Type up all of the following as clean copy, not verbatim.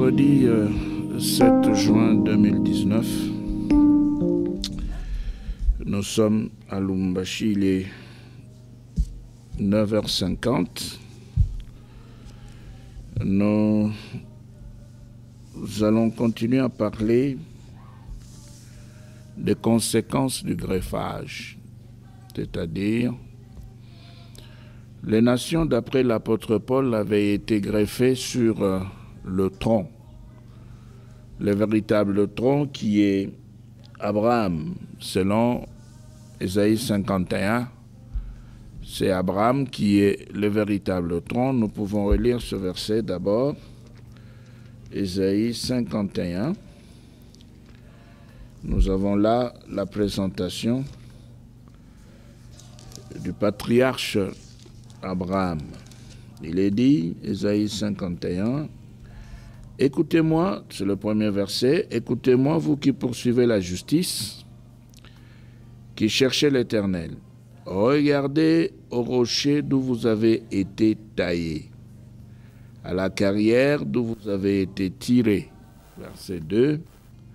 vendredi 7 juin 2019. Nous sommes à Lubumbashi, il est 9h50. Nous allons continuer à parler des conséquences du greffage, c'est-à-dire les nations, d'après l'apôtre Paul, avaient été greffées sur le tronc, le véritable tronc qui est Abraham, selon Ésaïe 51. C'est Abraham qui est le véritable tronc. Nous pouvons relire ce verset d'abord, Ésaïe 51. Nous avons là la présentation du patriarche Abraham. Il est dit, Ésaïe 51, « Écoutez-moi », c'est le premier verset, « Écoutez-moi, vous qui poursuivez la justice, qui cherchez l'Éternel. Regardez au rocher d'où vous avez été taillés, à la carrière d'où vous avez été tirés. » Verset 2,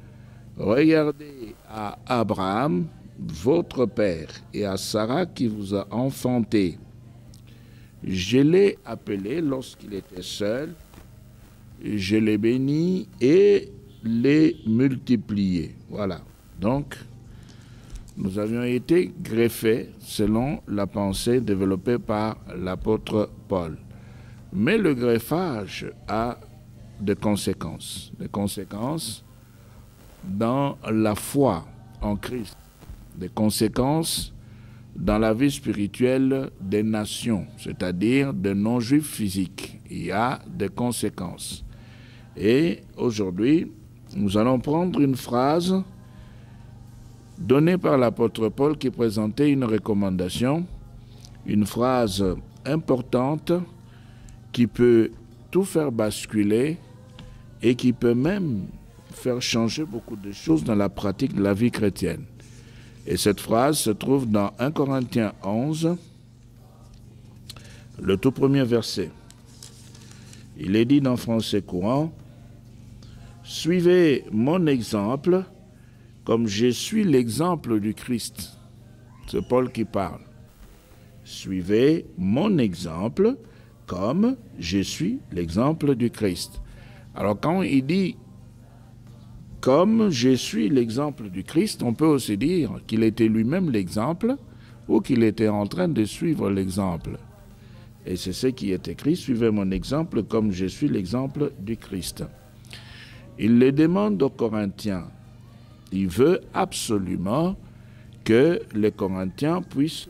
« Regardez à Abraham, votre père, et à Sarah qui vous a enfanté. Je l'ai appelé lorsqu'il était seul, je l'ai béni et l'ai multiplié. » Voilà. Donc, nous avions été greffés selon la pensée développée par l'apôtre Paul. Mais le greffage a des conséquences. Des conséquences dans la foi en Christ. Des conséquences dans la vie spirituelle des nations, c'est-à-dire des non-juifs physiques. Il y a des conséquences. Et aujourd'hui, nous allons prendre une phrase donnée par l'apôtre Paul qui présentait une recommandation, une phrase importante qui peut tout faire basculer et qui peut même faire changer beaucoup de choses dans la pratique de la vie chrétienne. Et cette phrase se trouve dans 1 Corinthiens 11, le tout premier verset. Il est dit dans français courant, « Suivez mon exemple comme je suis l'exemple du Christ. » C'est Paul qui parle. « Suivez mon exemple comme je suis l'exemple du Christ. » Alors quand il dit « comme je suis l'exemple du Christ », on peut aussi dire qu'il était lui-même l'exemple ou qu'il était en train de suivre l'exemple. Et c'est ce qui est écrit, « Suivez mon exemple comme je suis l'exemple du Christ ». Il le demande aux Corinthiens. Il veut absolument que les Corinthiens puissent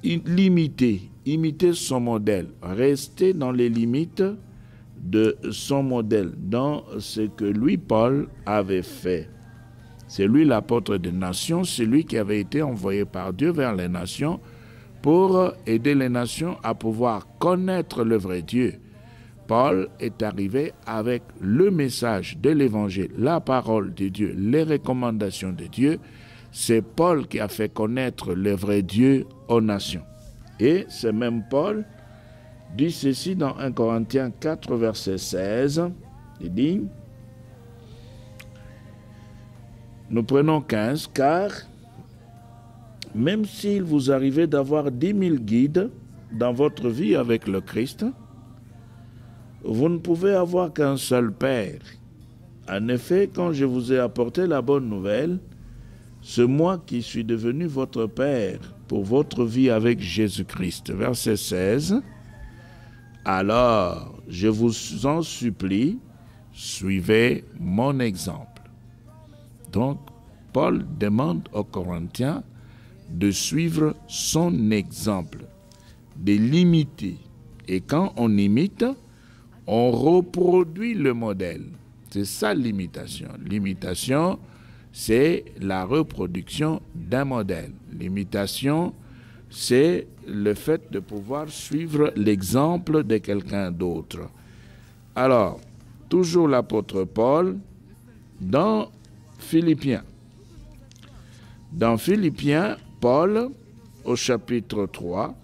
imiter son modèle, rester dans les limites de son modèle, dans ce que lui, Paul, avait fait. C'est lui l'apôtre des nations, c'est lui qui avait été envoyé par Dieu vers les nations pour aider les nations à pouvoir connaître le vrai Dieu. Paul est arrivé avec le message de l'Évangile, la parole de Dieu, les recommandations de Dieu. C'est Paul qui a fait connaître le vrai Dieu aux nations. Et ce même Paul dit ceci dans 1 Corinthiens 4, verset 16. Il dit, nous prenons 15, « Car même s'il vous arrivait d'avoir 10 000 guides dans votre vie avec le Christ, vous ne pouvez avoir qu'un seul Père. En effet, quand je vous ai apporté la bonne nouvelle, c'est moi qui suis devenu votre Père pour votre vie avec Jésus-Christ. » Verset 16. « Alors, je vous en supplie, suivez mon exemple. » Donc, Paul demande aux Corinthiens de suivre son exemple, de l'imiter. Et quand on imite, on reproduit le modèle. C'est ça l'imitation. L'imitation, c'est la reproduction d'un modèle. L'imitation, c'est le fait de pouvoir suivre l'exemple de quelqu'un d'autre. Alors, toujours l'apôtre Paul, dans Philippiens. Dans Philippiens, Paul, au chapitre 3,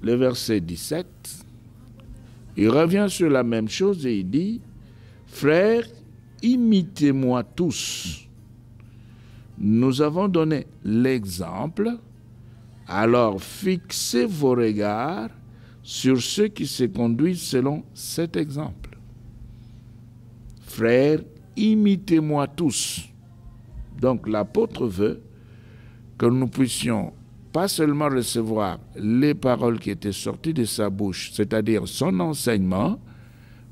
le verset 17, Il revient sur la même chose et il dit, frères, imitez-moi tous. Nous avons donné l'exemple, alors fixez vos regards sur ceux qui se conduisent selon cet exemple. Frères, imitez-moi tous. Donc l'apôtre veut que nous puissions pas seulement recevoir les paroles qui étaient sorties de sa bouche, c'est-à-dire son enseignement,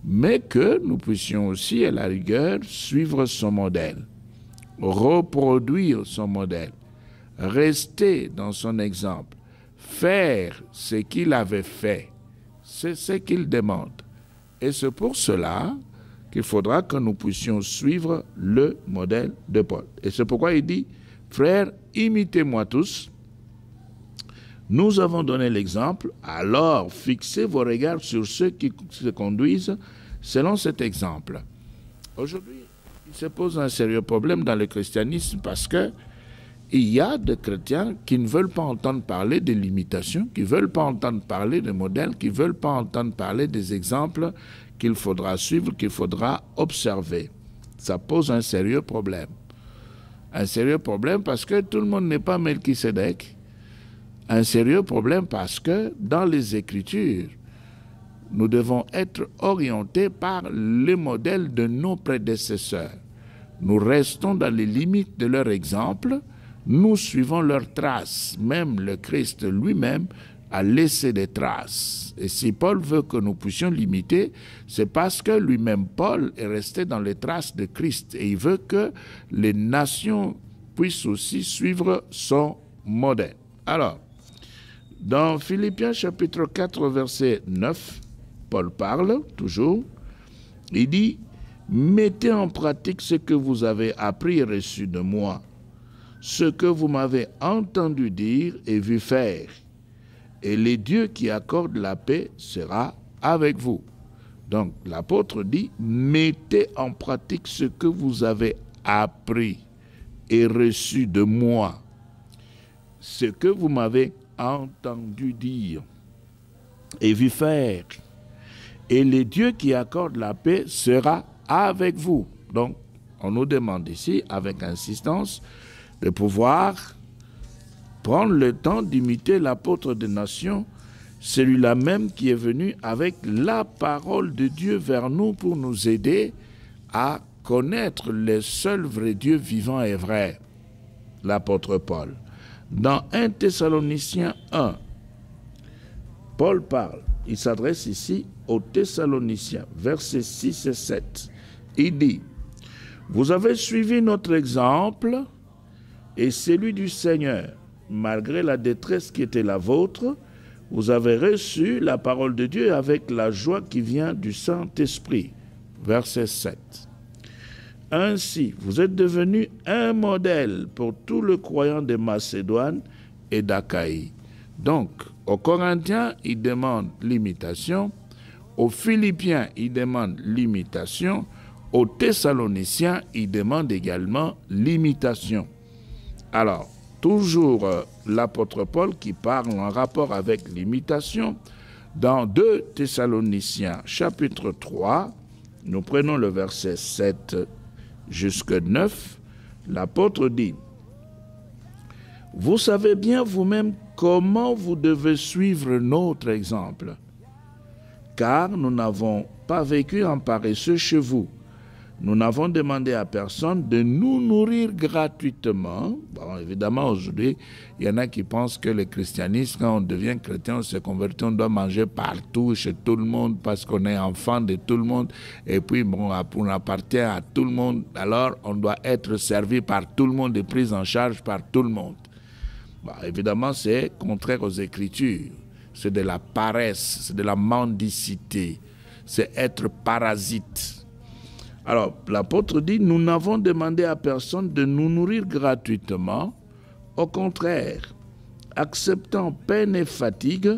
mais que nous puissions aussi, à la rigueur, suivre son modèle, reproduire son modèle, rester dans son exemple, faire ce qu'il avait fait. C'est ce qu'il demande. Et c'est pour cela qu'il faudra que nous puissions suivre le modèle de Paul. Et c'est pourquoi il dit, frères, imitez-moi tous. Nous avons donné l'exemple, alors fixez vos regards sur ceux qui se conduisent selon cet exemple. Aujourd'hui, il se pose un sérieux problème dans le christianisme parce que il y a des chrétiens qui ne veulent pas entendre parler de l'imitation, qui ne veulent pas entendre parler de modèles, qui ne veulent pas entendre parler des exemples qu'il faudra suivre, qu'il faudra observer. Ça pose un sérieux problème. Un sérieux problème parce que tout le monde n'est pas Melchisédek. Un sérieux problème parce que dans les Écritures, nous devons être orientés par les modèles de nos prédécesseurs. Nous restons dans les limites de leur exemple, nous suivons leurs traces. Même le Christ lui-même a laissé des traces. Et si Paul veut que nous puissions l'imiter, c'est parce que lui-même Paul est resté dans les traces de Christ et il veut que les nations puissent aussi suivre son modèle. Alors, dans Philippiens chapitre 4, verset 9, Paul parle toujours, il dit « Mettez en pratique ce que vous avez appris et reçu de moi, ce que vous m'avez entendu dire et vu faire, et le Dieu qui accorde la paix sera avec vous. » Donc l'apôtre dit « Mettez en pratique ce que vous avez appris et reçu de moi, ce que vous m'avez entendu dire et vu faire, et le Dieu qui accorde la paix sera avec vous. » Donc, on nous demande ici, avec insistance, de pouvoir prendre le temps d'imiter l'apôtre des nations, celui-là même qui est venu avec la parole de Dieu vers nous pour nous aider à connaître le seul vrai Dieu vivant et vrai, l'apôtre Paul. Dans 1 Thessaloniciens 1, Paul parle, il s'adresse ici aux Thessaloniciens, versets 6 et 7. Il dit, « Vous avez suivi notre exemple et celui du Seigneur. Malgré la détresse qui était la vôtre, vous avez reçu la parole de Dieu avec la joie qui vient du Saint-Esprit. » Verset 7. « Ainsi, vous êtes devenus un modèle pour tous les croyants de Macédoine et d'Achaïe. » Donc, aux Corinthiens, il demande l'imitation. Aux Philippiens, il demande l'imitation. Aux Thessaloniciens, il demande également l'imitation. Alors, toujours l'apôtre Paul qui parle en rapport avec l'imitation. Dans 2 Thessaloniciens, chapitre 3, nous prenons le verset 7 jusqu'à 9, l'apôtre dit, « Vous savez bien vous-même comment vous devez suivre notre exemple, car nous n'avons pas vécu en paresseux chez vous. Nous n'avons demandé à personne de nous nourrir gratuitement. » Bon, évidemment, aujourd'hui, il y en a qui pensent que le christianisme, quand on devient chrétien, on se convertit, on doit manger partout, chez tout le monde, parce qu'on est enfant de tout le monde. Et puis, bon, on appartient à tout le monde. Alors, on doit être servi par tout le monde et pris en charge par tout le monde. Bon, évidemment, c'est contraire aux Écritures. C'est de la paresse, c'est de la mendicité, c'est être parasite. Alors, l'apôtre dit, nous n'avons demandé à personne de nous nourrir gratuitement. Au contraire, acceptant peine et fatigue,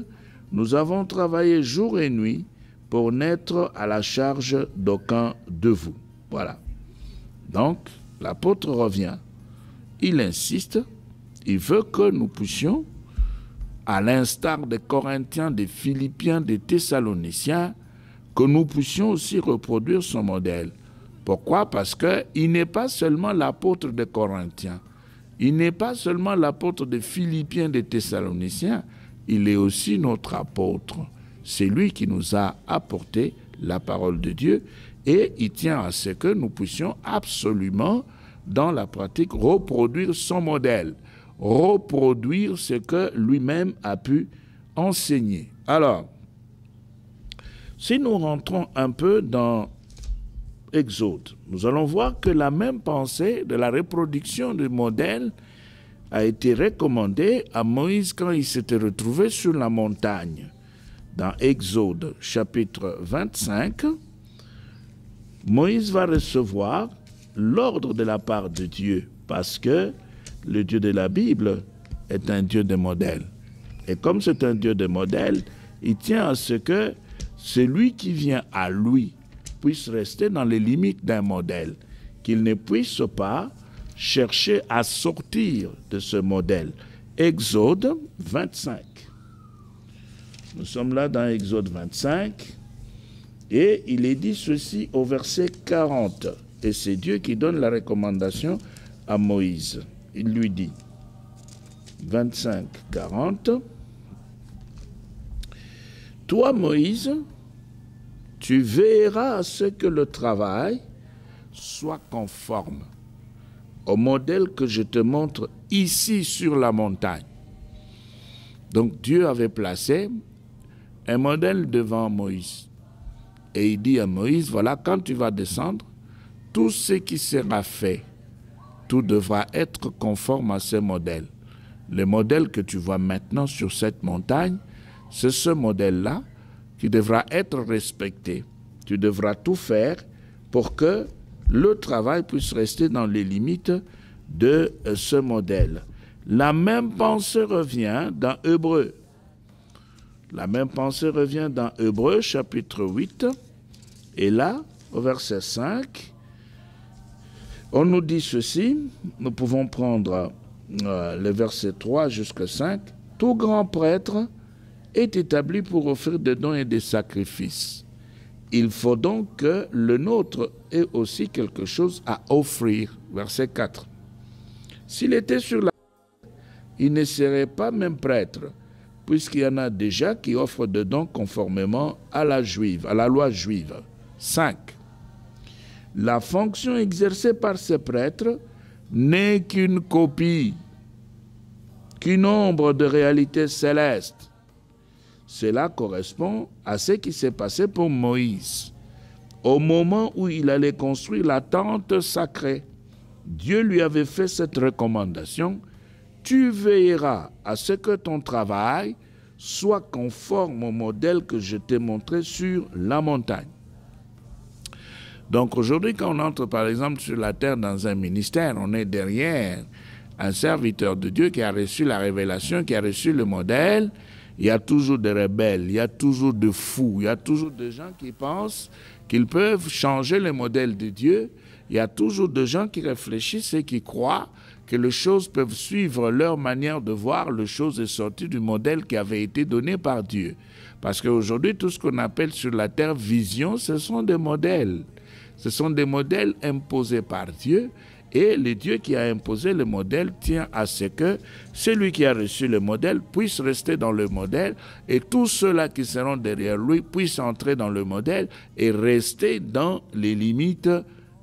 nous avons travaillé jour et nuit pour n'être à la charge d'aucun de vous. Voilà. Donc, l'apôtre revient. Il insiste, il veut que nous puissions, à l'instar des Corinthiens, des Philippiens, des Thessaloniciens, que nous puissions aussi reproduire son modèle. Pourquoi? Parce qu'il n'est pas seulement l'apôtre des Corinthiens, il n'est pas seulement l'apôtre des Philippiens, des Thessaloniciens, il est aussi notre apôtre. C'est lui qui nous a apporté la parole de Dieu et il tient à ce que nous puissions absolument, dans la pratique, reproduire son modèle, reproduire ce que lui-même a pu enseigner. Alors, si nous rentrons un peu dans Exode, nous allons voir que la même pensée de la reproduction du modèle a été recommandée à Moïse quand il s'était retrouvé sur la montagne. Dans Exode chapitre 25, Moïse va recevoir l'ordre de la part de Dieu parce que le Dieu de la Bible est un Dieu de modèle. Et comme c'est un Dieu de modèle, il tient à ce que celui qui vient à lui puisse rester dans les limites d'un modèle, qu'il ne puisse pas chercher à sortir de ce modèle. Exode 25. Nous sommes là dans Exode 25 et il est dit ceci au verset 40. Et c'est Dieu qui donne la recommandation à Moïse. Il lui dit, 25, 40, « Toi, Moïse, tu veilleras à ce que le travail soit conforme au modèle que je te montre ici sur la montagne. » Donc Dieu avait placé un modèle devant Moïse. Et il dit à Moïse, voilà, quand tu vas descendre, tout ce qui sera fait, tout devra être conforme à ce modèle. Le modèle que tu vois maintenant sur cette montagne, c'est ce modèle-là qui devra être respecté. Tu devras tout faire pour que le travail puisse rester dans les limites de ce modèle. La même pensée revient dans Hébreux. La même pensée revient dans Hébreux, chapitre 8. Et là, au verset 5, on nous dit ceci, nous pouvons prendre le verset 3 jusqu'à 5. « Tout grand prêtre est établi pour offrir des dons et des sacrifices. Il faut donc que le nôtre ait aussi quelque chose à offrir. » Verset 4. « S'il était sur la terre, il ne serait pas même prêtre, puisqu'il y en a déjà qui offrent des dons conformément à la loi juive. » 5. La fonction exercée par ces prêtres n'est qu'une copie, qu'une ombre de réalité céleste. Cela correspond à ce qui s'est passé pour Moïse. Au moment où il allait construire la tente sacrée, Dieu lui avait fait cette recommandation: tu veilleras à ce que ton travail soit conforme au modèle que je t'ai montré sur la montagne. Donc aujourd'hui, quand on entre par exemple sur la terre dans un ministère, on est derrière un serviteur de Dieu qui a reçu la révélation, qui a reçu le modèle. Il y a toujours des rebelles, il y a toujours des fous, il y a toujours des gens qui pensent qu'ils peuvent changer le modèle de Dieu. Il y a toujours des gens qui réfléchissent et qui croient que les choses peuvent suivre leur manière de voir. Les choses est sorti du modèle qui avait été donné par Dieu. Parce qu'aujourd'hui, tout ce qu'on appelle sur la terre vision, ce sont des modèles. Ce sont des modèles imposés par Dieu. Et le Dieu qui a imposé le modèle tient à ce que celui qui a reçu le modèle puisse rester dans le modèle et tous ceux-là qui seront derrière lui puissent entrer dans le modèle et rester dans les limites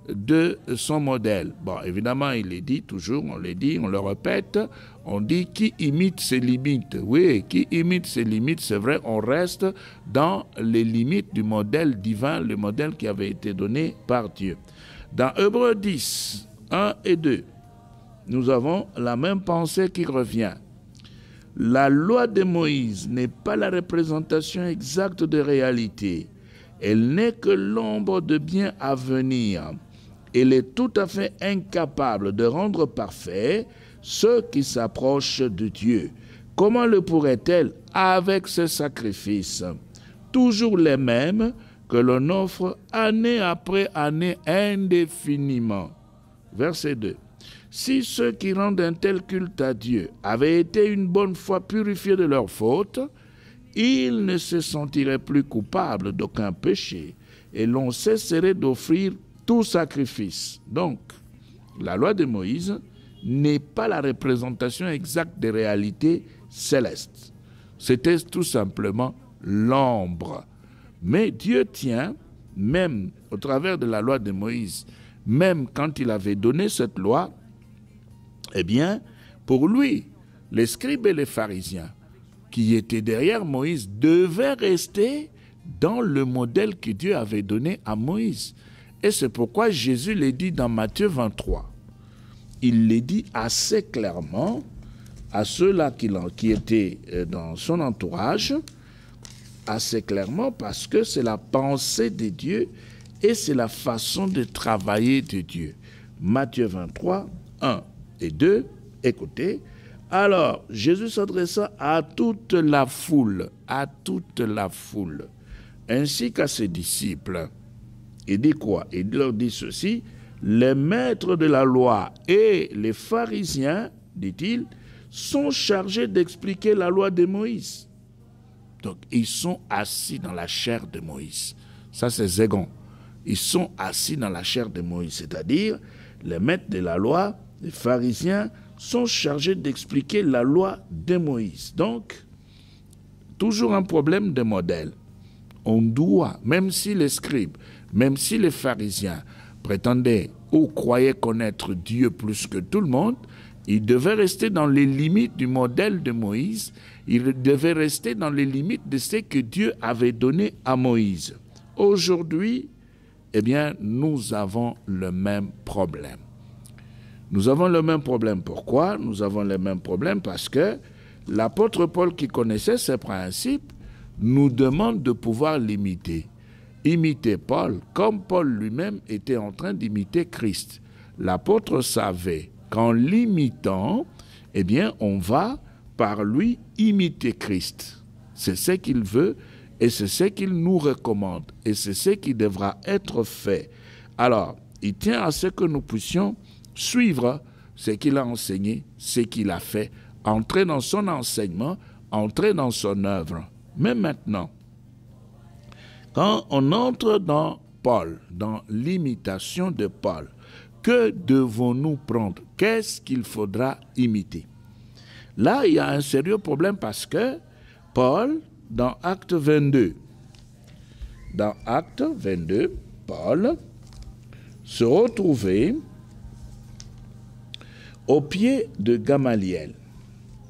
de son modèle. Bon, évidemment, il est dit toujours, on le dit, on le répète, on dit qui imite ses limites. Oui, qui imite ses limites, c'est vrai, on reste dans les limites du modèle divin, le modèle qui avait été donné par Dieu. Dans Hébreux 10, 1 et 2, nous avons la même pensée qui revient. La loi de Moïse n'est pas la représentation exacte de réalité. Elle n'est que l'ombre de bien à venir. Elle est tout à fait incapable de rendre parfait ceux qui s'approchent de Dieu. Comment le pourrait-elle avec ce sacrifice, toujours les mêmes que l'on offre année après année indéfiniment? Verset 2. Si ceux qui rendent un tel culte à Dieu avaient été une bonne fois purifiés de leurs fautes, il ne se sentirait plus coupable d'aucun péché et l'on cesserait d'offrir tout sacrifice. Donc, la loi de Moïse n'est pas la représentation exacte des réalités célestes. C'était tout simplement l'ombre. Mais Dieu tient, même au travers de la loi de Moïse, même quand il avait donné cette loi, eh bien, pour lui, les scribes et les pharisiens qui étaient derrière Moïse devaient rester dans le modèle que Dieu avait donné à Moïse. Et c'est pourquoi Jésus l'a dit dans Matthieu 23. Il l'a dit assez clairement à ceux-là qui étaient dans son entourage, assez clairement parce que c'est la pensée de Dieu et c'est la façon de travailler de Dieu. Matthieu 23, 1 et 2, écoutez. Alors, Jésus s'adressa à toute la foule, ainsi qu'à ses disciples. Il dit quoi? Il leur dit ceci: les maîtres de la loi et les pharisiens, dit-il, sont chargés d'expliquer la loi de Moïse. Donc, ils sont assis dans la chair de Moïse. Ça, c'est Zégon. Ils sont assis dans la chair de Moïse, c'est-à-dire les maîtres de la loi, les pharisiens, sont chargés d'expliquer la loi de Moïse. Donc, toujours un problème de modèle. On doit, même si les scribes, même si les pharisiens prétendaient ou croyaient connaître Dieu plus que tout le monde, ils devaient rester dans les limites du modèle de Moïse. Ils devaient rester dans les limites de ce que Dieu avait donné à Moïse. Aujourd'hui, eh bien, nous avons le même problème. Nous avons le même problème. Pourquoi? Nous avons le même problème parce que l'apôtre Paul, qui connaissait ces principes, nous demande de pouvoir l'imiter. Imiter Paul, comme Paul lui-même était en train d'imiter Christ. L'apôtre savait qu'en l'imitant, eh bien, on va par lui imiter Christ. C'est ce qu'il veut et c'est ce qu'il nous recommande et c'est ce qui devra être fait. Alors, il tient à ce que nous puissions suivre ce qu'il a enseigné, ce qu'il a fait, entrer dans son enseignement, entrer dans son œuvre. Mais maintenant, quand on entre dans Paul, dans l'imitation de Paul, que devons-nous prendre? Qu'est-ce qu'il faudra imiter? Là, il y a un sérieux problème parce que Paul, dans Acte 22, Paul se retrouvait au pied de Gamaliel.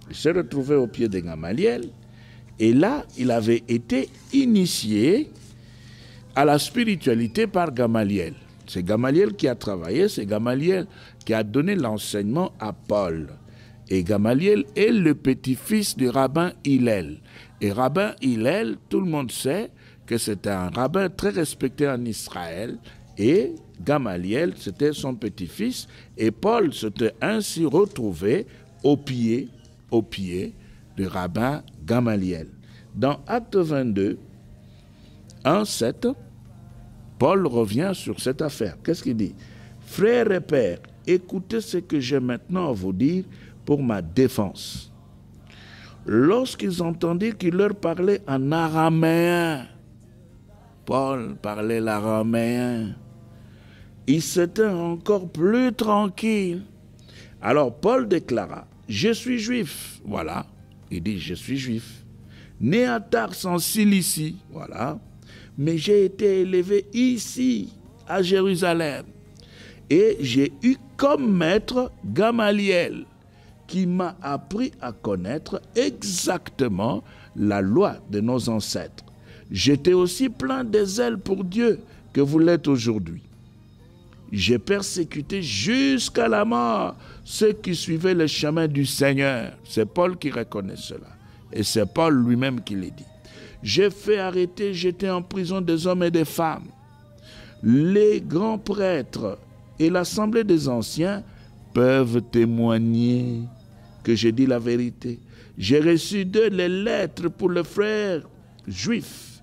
Il s'est retrouvé au pied de Gamaliel et là, il avait été initié à la spiritualité par Gamaliel. C'est Gamaliel qui a travaillé, c'est Gamaliel qui a donné l'enseignement à Paul. Et Gamaliel est le petit-fils du rabbin Hillel. Et rabbin Hillel, tout le monde sait que c'était un rabbin très respecté en Israël. Et Gamaliel, c'était son petit-fils. Et Paul s'était ainsi retrouvé au pied du rabbin Gamaliel. Dans Acte 22, 1-7, Paul revient sur cette affaire. Qu'est-ce qu'il dit? Frères et pères, écoutez ce que j'ai maintenant à vous dire pour ma défense. Lorsqu'ils entendirent qu'il leur parlait en araméen, Paul parlait l'araméen, ils s'étaient encore plus tranquilles. Alors Paul déclara: je suis juif. Voilà, il dit: je suis juif. Né à Tars en Cilicie, voilà. Mais j'ai été élevé ici, à Jérusalem. Et j'ai eu comme maître Gamaliel, qui m'a appris à connaître exactement la loi de nos ancêtres. J'étais aussi plein de zèle pour Dieu que vous l'êtes aujourd'hui. J'ai persécuté jusqu'à la mort ceux qui suivaient le chemin du Seigneur. C'est Paul qui reconnaît cela. Et c'est Paul lui-même qui l'a dit. J'ai fait arrêter, jeter en prison des hommes et des femmes. Les grands prêtres et l'assemblée des anciens peuvent témoigner que j'ai dit la vérité. J'ai reçu d'eux les lettres pour le frère juif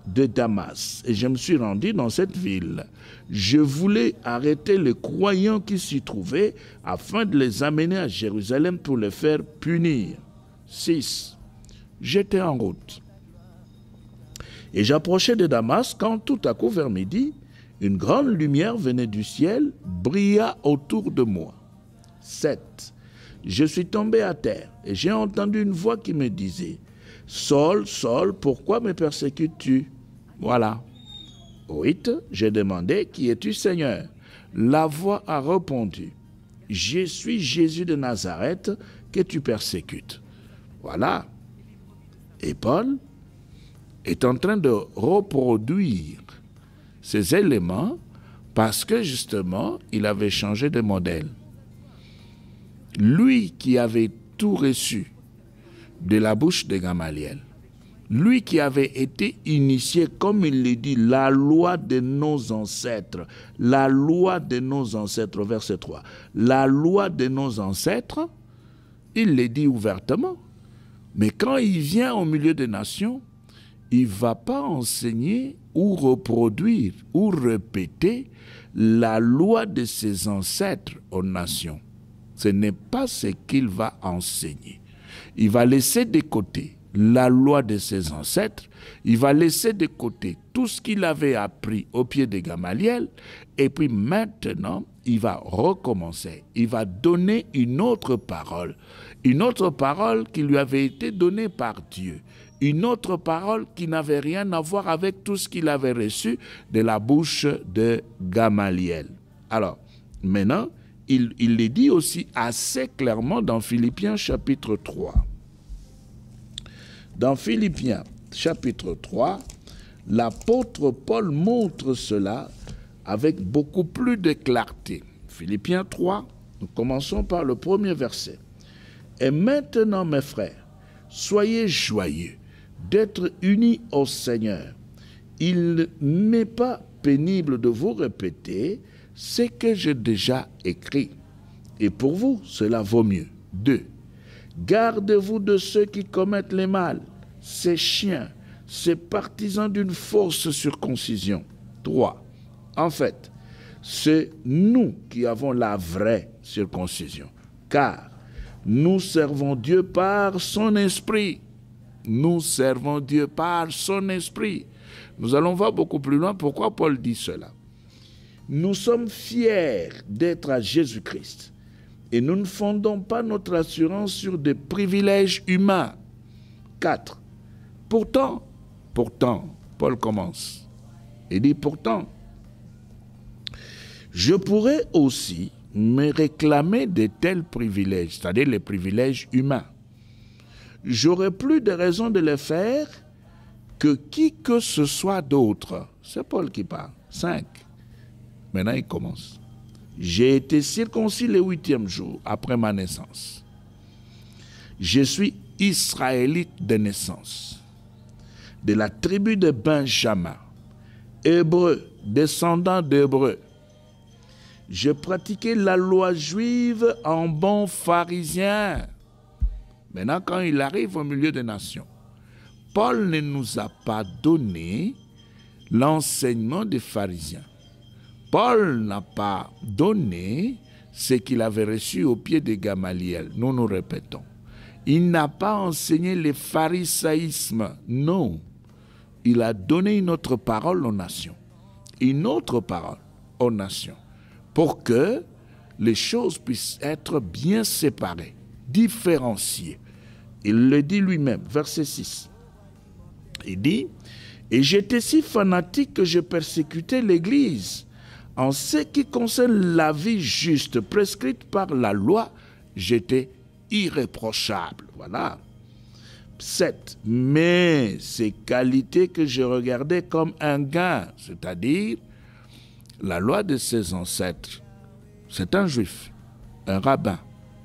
de Damas et je me suis rendu dans cette ville. Je voulais arrêter les croyants qui s'y trouvaient afin de les amener à Jérusalem pour les faire punir. 6. J'étais en route Et j'approchais de Damas quand tout à coup vers midi, une grande lumière venait du ciel, brilla autour de moi. 7. Je suis tombé à terre et j'ai entendu une voix qui me disait, « Saul, Saul, pourquoi me persécutes-tu » Voilà. 8. J'ai demandé, « Qui es-tu, Seigneur » La voix a répondu, « Je suis Jésus de Nazareth que tu persécutes. » Voilà. Et Paul est en train de reproduire ces éléments parce que justement, il avait changé de modèle. Lui qui avait tout reçu de la bouche de Gamaliel, lui qui avait été initié, comme il le dit, la loi de nos ancêtres, verset 3, la loi de nos ancêtres, il le dit ouvertement. Mais quand il vient au milieu des nations, il ne va pas enseigner ou reproduire ou répéter la loi de ses ancêtres aux nations. Ce n'est pas ce qu'il va enseigner. Il va laisser de côté la loi de ses ancêtres, il va laisser de côté tout ce qu'il avait appris au pied de Gamaliel, et puis maintenant, il va recommencer. Il va donner une autre parole qui lui avait été donnée par Dieu, une autre parole qui n'avait rien à voir avec tout ce qu'il avait reçu de la bouche de Gamaliel. Alors, maintenant, il le dit aussi assez clairement dans Philippiens chapitre 3. Dans Philippiens chapitre 3, l'apôtre Paul montre cela avec beaucoup plus de clarté. Philippiens 3, nous commençons par le premier verset. « Et maintenant, mes frères, soyez joyeux d'être unis au Seigneur. Il n'est pas pénible de vous répéter ce que j'ai déjà écrit. Et pour vous, cela vaut mieux. 2. Gardez-vous de ceux qui commettent les mal, ces chiens, ces partisans d'une fausse circoncision. 3. En fait, c'est nous qui avons la vraie circoncision, car nous servons Dieu par son esprit. Nous servons Dieu par son esprit. Nous allons voir beaucoup plus loin pourquoi Paul dit cela. Nous sommes fiers d'être à Jésus-Christ et nous ne fondons pas notre assurance sur des privilèges humains. 4. Pourtant, Paul commence. Il dit pourtant, je pourrais aussi me réclamer de tels privilèges, c'est-à-dire les privilèges humains. J'aurais plus de raison de les faire que qui que ce soit d'autre. C'est Paul qui parle. 5. Maintenant, il commence. J'ai été circoncis le 8e jour après ma naissance. Je suis israélite de naissance, de la tribu de Benjamin, hébreu, descendant d'hébreu. J'ai pratiqué la loi juive en bon pharisien. Maintenant, quand il arrive au milieu des nations, Paul ne nous a pas donné l'enseignement des pharisiens. Paul n'a pas donné ce qu'il avait reçu au pied de Gamaliel. Nous répétons. Il n'a pas enseigné le pharisaïsme. Non. Il a donné une autre parole aux nations. Une autre parole aux nations. Pour que les choses puissent être bien séparées, différenciées. Il le dit lui-même, verset 6. Il dit, « Et j'étais si fanatique que je persécutais l'Église. En ce qui concerne la vie juste prescrite par la loi, j'étais irréprochable. » Voilà. 7. Mais ces qualités que je regardais comme un gain, c'est-à-dire la loi de ses ancêtres, c'est un juif, un rabbin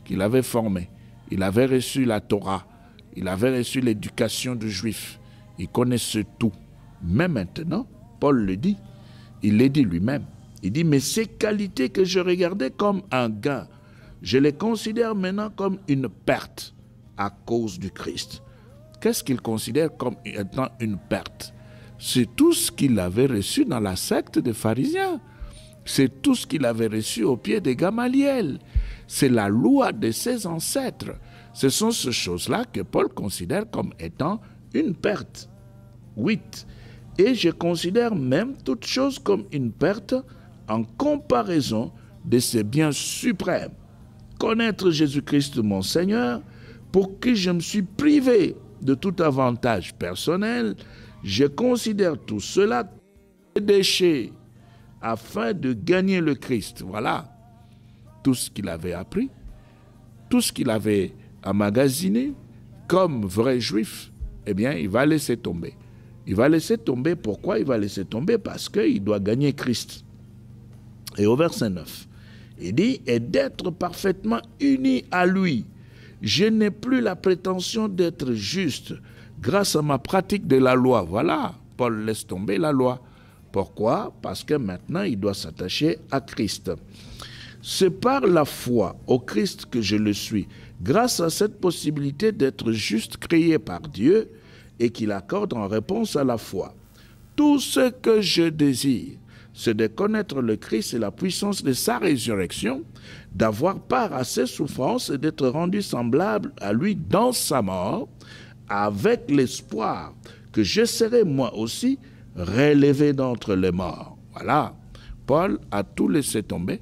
qu'il avait formé. Il avait reçu la Torah, il avait reçu l'éducation du juif. Il connaissait tout. Mais maintenant, Paul le dit, il le dit lui-même. Il dit, mais ces qualités que je regardais comme un gain, je les considère maintenant comme une perte à cause du Christ. Qu'est-ce qu'il considère comme étant une perte? C'est tout ce qu'il avait reçu dans la secte des pharisiens. C'est tout ce qu'il avait reçu au pied de Gamaliel. C'est la loi de ses ancêtres. Ce sont ces choses-là que Paul considère comme étant une perte. 8. et je considère même toute chose comme une perte en comparaison de ces biens suprêmes. Connaître Jésus-Christ mon Seigneur, pour qui je me suis privé de tout avantage personnel, je considère tout cela déchet afin de gagner le Christ. Voilà tout ce qu'il avait appris, tout ce qu'il avait emmagasiné comme vrai juif, eh bien, il va laisser tomber. Il va laisser tomber. Pourquoi il va laisser tomber? Parce qu'il doit gagner Christ. Et au verset 9, il dit, et d'être parfaitement uni à lui. Je n'ai plus la prétention d'être juste grâce à ma pratique de la loi. Voilà, Paul laisse tomber la loi. Pourquoi? Parce que maintenant, il doit s'attacher à Christ. C'est par la foi au Christ que je le suis, grâce à cette possibilité d'être juste créé par Dieu et qu'il accorde en réponse à la foi. Tout ce que je désire, c'est de connaître le Christ et la puissance de sa résurrection, d'avoir part à ses souffrances et d'être rendu semblable à lui dans sa mort, avec l'espoir que je serai moi aussi relevé d'entre les morts. Voilà, Paul a tout laissé tomber,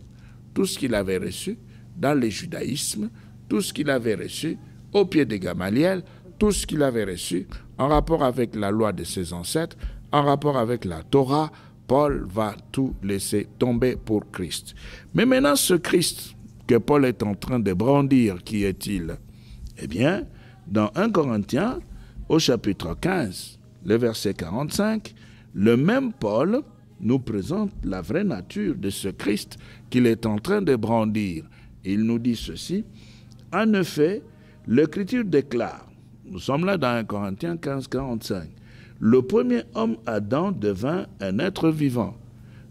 tout ce qu'il avait reçu dans le judaïsme, tout ce qu'il avait reçu au pied de Gamaliel, tout ce qu'il avait reçu en rapport avec la loi de ses ancêtres, en rapport avec la Torah. Paul va tout laisser tomber pour Christ. Mais maintenant, ce Christ que Paul est en train de brandir, qui est-il? Eh bien, dans 1 Corinthiens, au chapitre 15, le verset 45, le même Paul nous présente la vraie nature de ce Christ qu'il est en train de brandir. Il nous dit ceci, « En effet, l'Écriture déclare, nous sommes là dans 1 Corinthiens 15, 45, le premier homme, Adam, devint un être vivant.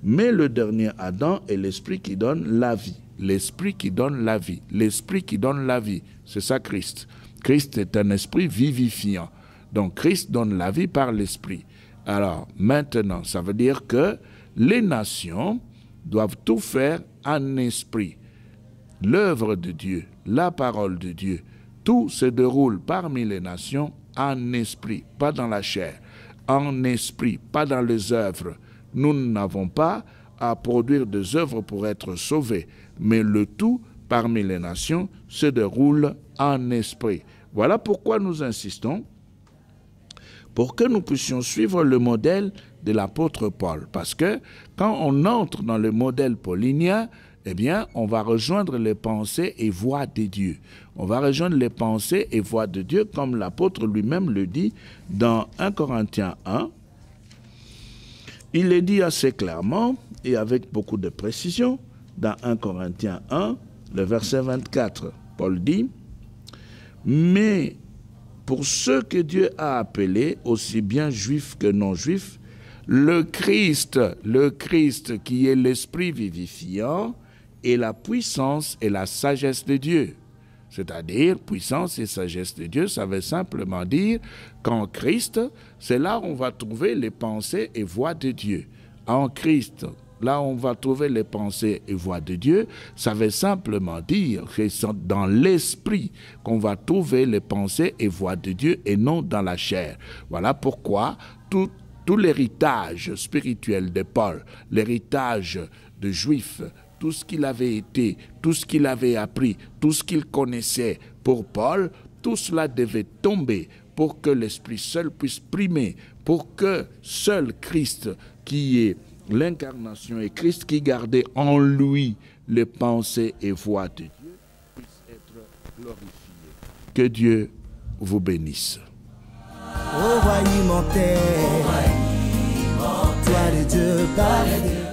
Mais le dernier Adam est l'esprit qui donne la vie. L'esprit qui donne la vie. L'esprit qui donne la vie. C'est ça Christ. Christ est un esprit vivifiant. Donc Christ donne la vie par l'esprit. Alors maintenant, ça veut dire que les nations doivent tout faire en esprit. L'œuvre de Dieu, la parole de Dieu, tout se déroule parmi les nations en esprit, pas dans la chair. En esprit, pas dans les œuvres. Nous n'avons pas à produire des œuvres pour être sauvés, mais le tout parmi les nations se déroule en esprit. Voilà pourquoi nous insistons pour que nous puissions suivre le modèle de l'apôtre Paul. Parce que quand on entre dans le modèle paulinien, eh bien, on va rejoindre les pensées et voies de Dieu. On va rejoindre les pensées et voies de Dieu, comme l'apôtre lui-même le dit dans 1 Corinthiens 1. Il le dit assez clairement et avec beaucoup de précision dans 1 Corinthiens 1, le verset 24. Paul dit, « Mais pour ceux que Dieu a appelés, aussi bien juifs que non-juifs, le Christ qui est l'esprit vivifiant, et la puissance et la sagesse de Dieu. » C'est-à-dire, puissance et sagesse de Dieu, ça veut simplement dire qu'en Christ, c'est là où on va trouver les pensées et voies de Dieu. En Christ, là où on va trouver les pensées et voies de Dieu, ça veut simplement dire que c'est dans l'esprit qu'on va trouver les pensées et voies de Dieu et non dans la chair. Voilà pourquoi tout l'héritage spirituel de Paul, l'héritage de Juifs, tout ce qu'il avait été, tout ce qu'il avait appris, tout ce qu'il connaissait pour Paul, tout cela devait tomber pour que l'Esprit seul puisse primer, pour que seul Christ, qui est l'incarnation, et Christ qui gardait en lui les pensées et voies de Dieu, puisse être glorifié. Que Dieu vous bénisse. Ô roi immortel, toi le Dieu parfait.